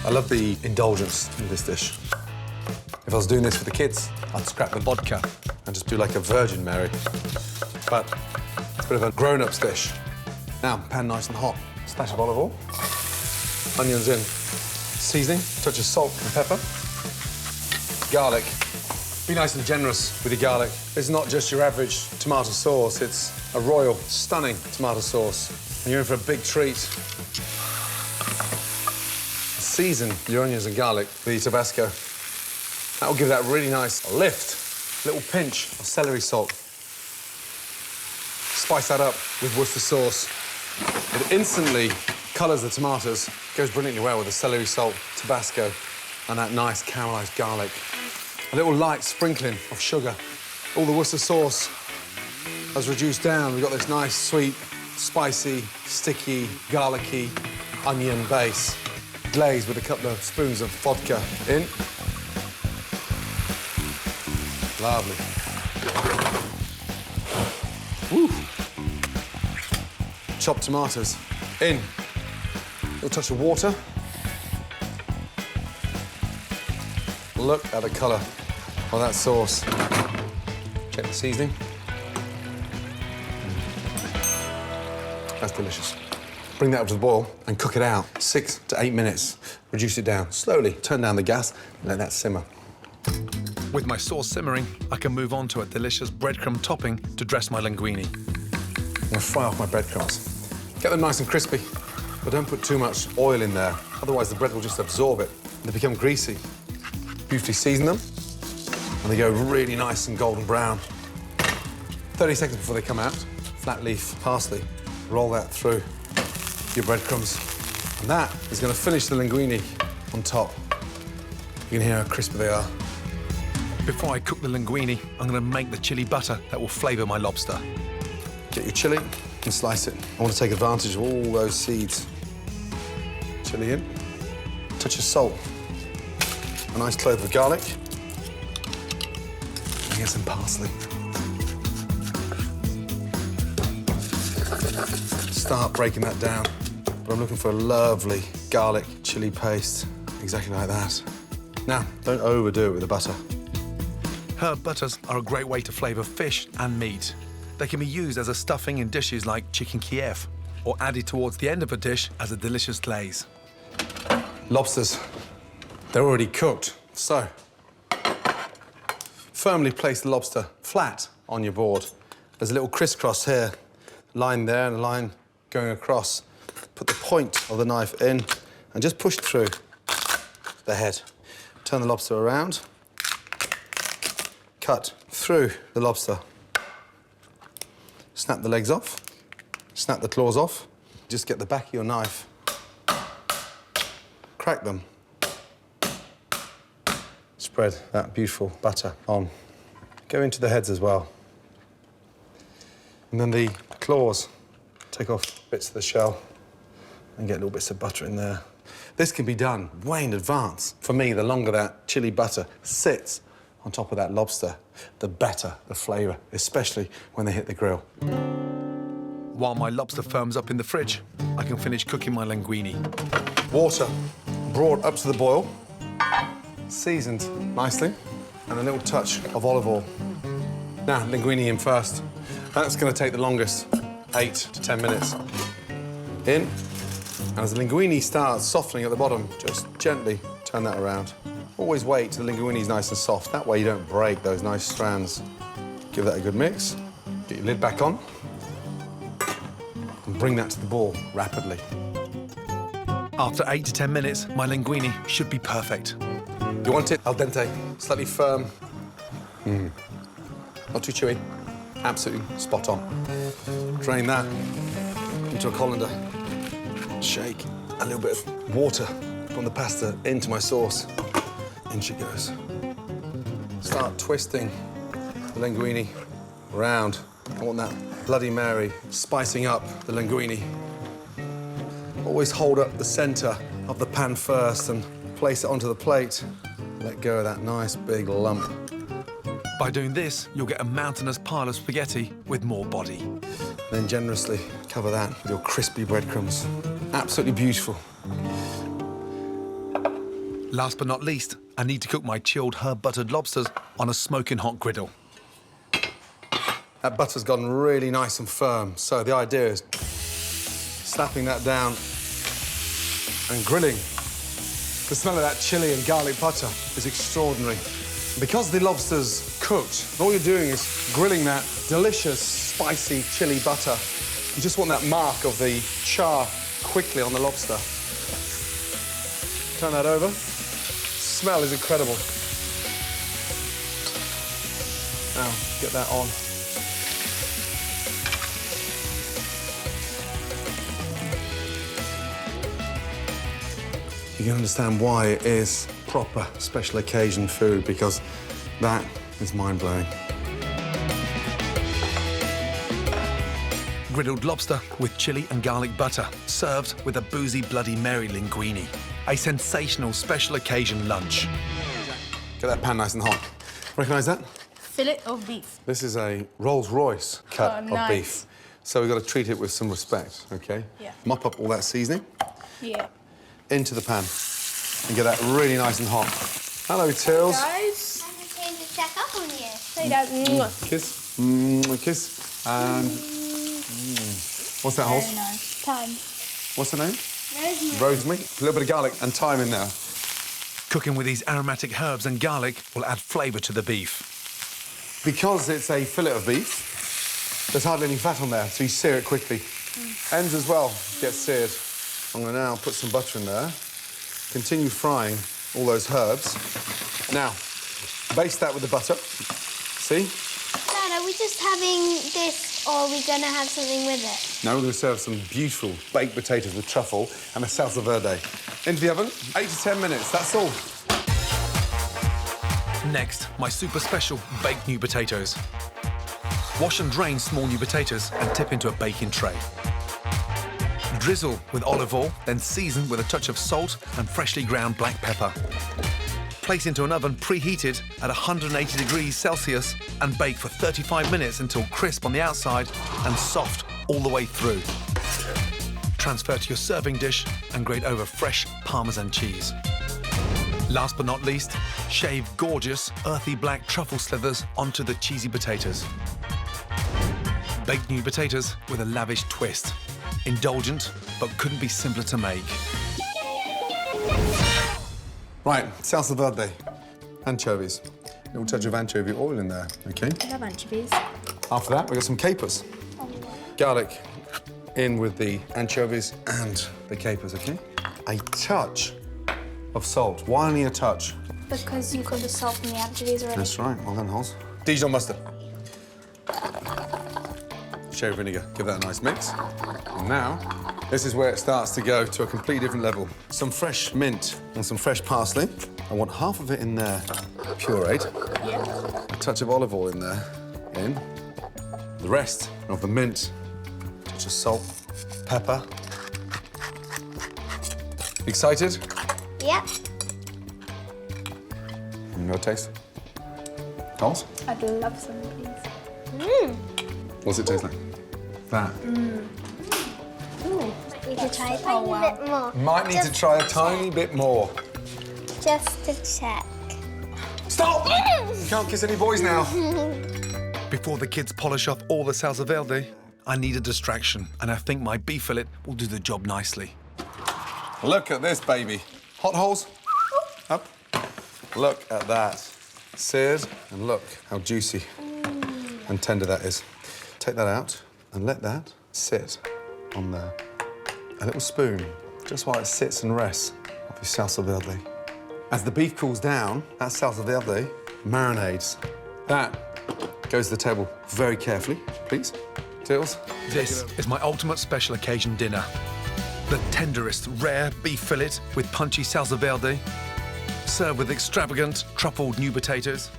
I love the indulgence in this dish. If I was doing this for the kids, I'd scrap the vodka and just do like a Virgin Mary. But it's a bit of a grown-ups dish. Now, pan nice and hot. Splash of olive oil. Onions in. Seasoning, touch of salt and pepper. Garlic. Be nice and generous with your garlic. It's not just your average tomato sauce, it's a royal, stunning tomato sauce. And you're in for a big treat. Season your onions and garlic with your Tabasco. That will give that really nice lift. A little pinch of celery salt. Spice that up with Worcester sauce. It instantly colours the tomatoes. Goes brilliantly well with the celery salt, Tabasco, and that nice caramelised garlic. A little light sprinkling of sugar. All the Worcester sauce has reduced down. We've got this nice, sweet, spicy, sticky, garlicky onion base. Glazed with a couple of spoons of vodka in. Lovely. Woo. Chopped tomatoes in. A little touch of water. Look at the colour of that sauce. Check the seasoning. That's delicious. Bring that up to the boil and cook it out 6 to 8 minutes. Reduce it down slowly. Turn down the gas and let that simmer. With my sauce simmering, I can move on to a delicious breadcrumb topping to dress my linguine. I'm gonna fry off my breadcrumbs. Get them nice and crispy, but don't put too much oil in there. Otherwise, the bread will just absorb it. They become greasy. Beautifully season them, and they go really nice and golden brown. 30 seconds before they come out, flat leaf parsley. Roll that through your breadcrumbs. And that is going to finish the linguine on top. You can hear how crispy they are. Before I cook the linguine, I'm going to make the chili butter that will flavour my lobster. Get your chilli and slice it. I want to take advantage of all those seeds. Chilli in. Touch of salt. A nice clove of garlic. And get some parsley. Start breaking that down. But I'm looking for a lovely garlic chili paste, exactly like that. Now, don't overdo it with the butter. Herb butters are a great way to flavour fish and meat. They can be used as a stuffing in dishes like chicken Kiev, or added towards the end of a dish as a delicious glaze. Lobsters, they're already cooked, so firmly place the lobster flat on your board. There's a little crisscross here, line there and a line going across. Put the point of the knife in and just push through the head. Turn the lobster around, cut through the lobster. Snap the legs off, snap the claws off. Just get the back of your knife, crack them. Spread that beautiful butter on. Go into the heads as well. And then the claws. Take off bits of the shell and get little bits of butter in there. This can be done way in advance. For me, the longer that chili butter sits on top of that lobster, the better the flavour, especially when they hit the grill. While my lobster firms up in the fridge, I can finish cooking my linguine. Water brought up to the boil, seasoned nicely, and a little touch of olive oil. Now, linguine in first. That's going to take the longest, 8 to 10 minutes. In, and as the linguine starts softening at the bottom, just gently turn that around. Always wait till the linguine is nice and soft. That way you don't break those nice strands. Give that a good mix. Get your lid back on. And bring that to the boil rapidly. After 8 to 10 minutes, my linguine should be perfect. You want it al dente, slightly firm. Not too chewy. Absolutely spot on. Drain that into a colander. Shake a little bit of water from the pasta into my sauce. In she goes. Start twisting the linguine around. I want that Bloody Mary spicing up the linguine. Always hold up the centre of the pan first and place it onto the plate. Let go of that nice big lump. By doing this, you'll get a mountainous pile of spaghetti with more body. Then generously cover that with your crispy breadcrumbs. Absolutely beautiful. Last but not least, I need to cook my chilled herb-buttered lobsters on a smoking hot griddle. That butter's gotten really nice and firm, so the idea is slapping that down and grilling. The smell of that chili and garlic butter is extraordinary. Because the lobster's cooked, all you're doing is grilling that delicious, spicy chili butter. You just want that mark of the char quickly on the lobster. Turn that over. Smell is incredible. Now, get that on. You can understand why it is proper special occasion food, because that is mind-blowing. Griddled lobster with chili and garlic butter, served with a boozy Bloody Mary linguine. A sensational special occasion lunch. Get that pan nice and hot. Recognise that? Fillet of beef. This is a Rolls-Royce cut of beef. So we've got to treat it with some respect, OK? Yeah. Mop up all that seasoning. Yeah. Into the pan and get that really nice and hot. Hello, Tills. Guys. I came to check up on you. Say that. Kiss. Kiss. And... What's that, Holes? Very nice. Time. What's her name? Rosemary. Rosemary. A little bit of garlic and thyme in there. Cooking with these aromatic herbs and garlic will add flavour to the beef. Because it's a fillet of beef, there's hardly any fat on there, so you sear it quickly. Ends as well get seared. I'm going to now put some butter in there. Continue frying all those herbs. Now, baste that with the butter. See? Dad, are we just having this, or are we going to have something with it? Now we're going to serve some beautiful baked potatoes with truffle and a salsa verde. Into the oven, 8 to 10 minutes, that's all. Next, my super special baked new potatoes. Wash and drain small new potatoes and tip into a baking tray. Drizzle with olive oil, then season with a touch of salt and freshly ground black pepper. Place into an oven preheated at 180 degrees Celsius and bake for 35 minutes until crisp on the outside and soft all the way through. Transfer to your serving dish and grate over fresh Parmesan cheese. Last but not least, shave gorgeous, earthy black truffle slithers onto the cheesy potatoes. Baked new potatoes with a lavish twist. Indulgent, but couldn't be simpler to make. Right, salsa verde. Anchovies. A little touch of anchovy oil in there, OK? I love anchovies. After that, we've got some capers. Garlic in with the anchovies and the capers, OK? A touch of salt. Why only a touch? Because you got the salt from the anchovies already. That's right. Well done, Holes. Dijon mustard. Sherry vinegar. Give that a nice mix. And now, this is where it starts to go to a completely different level. Some fresh mint and some fresh parsley. I want half of it in there, pureed. Yeah. A touch of olive oil in there. In. The rest of the mint. Touch of salt, pepper. Excited? Yep. No taste. Holes? I'd love some, please. Mmm. What's it taste like? That. Ooh. We could try a tiny bit more. Might need to try a tiny bit more. Just to check. Stop! You can't kiss any boys now. Before the kids polish off all the salsa verde, I need a distraction, and I think my beef fillet will do the job nicely. Look at this, baby. Hot Holes. Up. Look at that. Seared, and look how juicy and tender that is. Take that out and let that sit on there. A little spoon, just while it sits and rests of your salsa verde. As the beef cools down, that salsa verde marinades. That goes to the table very carefully, please. Tills. This is my ultimate special occasion dinner. The tenderest rare beef fillet with punchy salsa verde, served with extravagant truffled new potatoes,